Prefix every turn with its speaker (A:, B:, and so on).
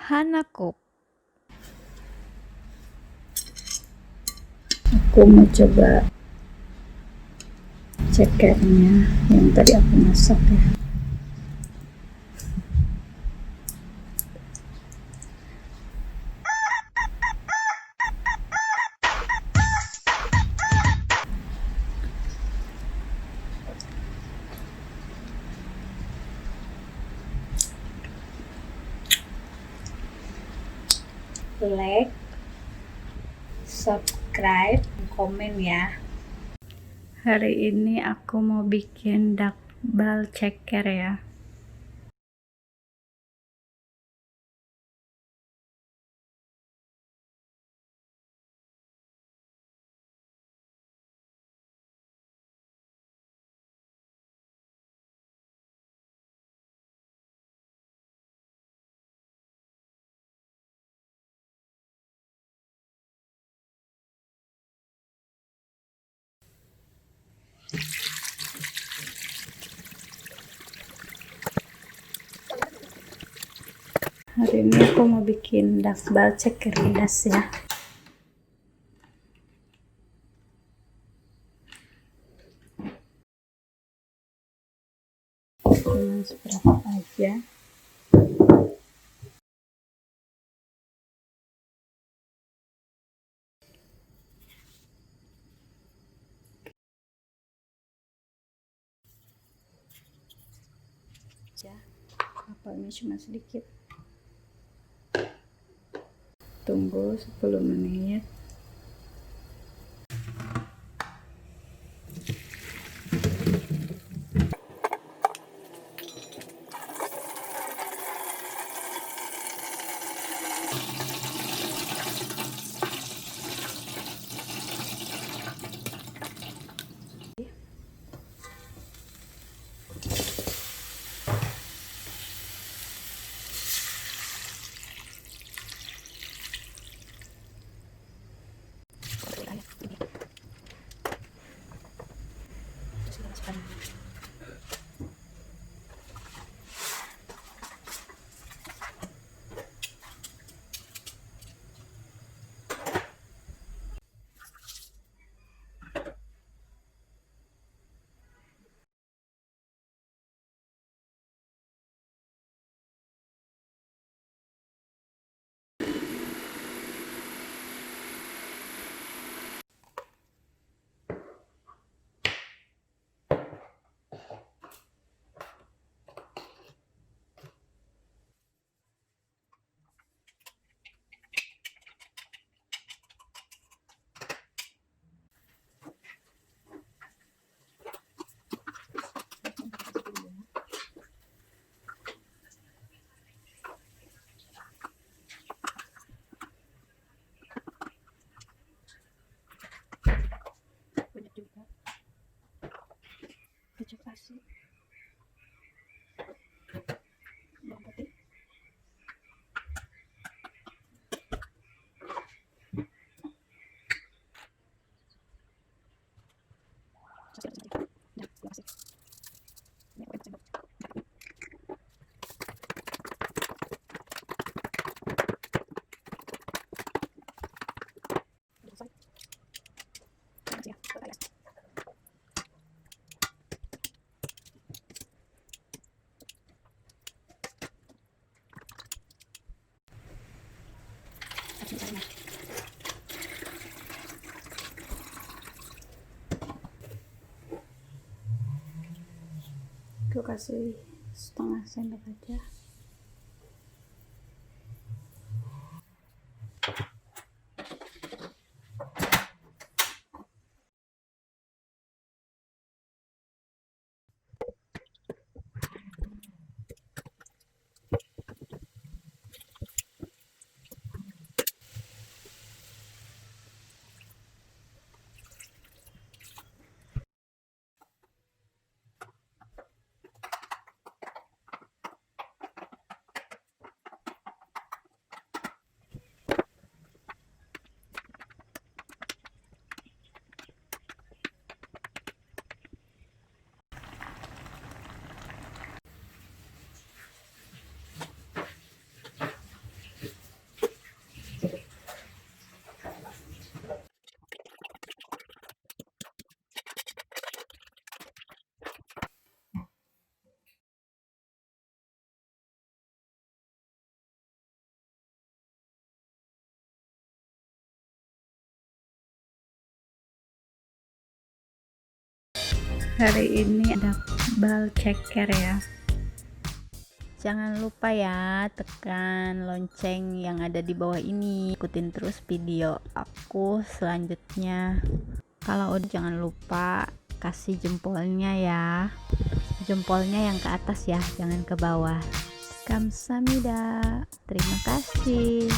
A: Hanako.
B: Aku mau coba cekernya yang tadi aku masak ya. Like, subscribe, komen ya. Hari ini aku mau bikin dakbal ceker ya. Hari ini aku mau bikin dakbal ceker pedas ya. Cuman seberapa aja. Apelnya cuma sedikit. Tunggu 10 menit. Kecap asin, bawang putih, aku kasih setengah sendok aja. Hari ini dakbal ceker ya. Jangan lupa ya tekan lonceng yang ada di bawah ini, ikutin terus video aku selanjutnya. Kalau udah jangan lupa kasih jempolnya ya, jempolnya yang ke atas ya, jangan ke bawah. Kamsahamnida, terima kasih.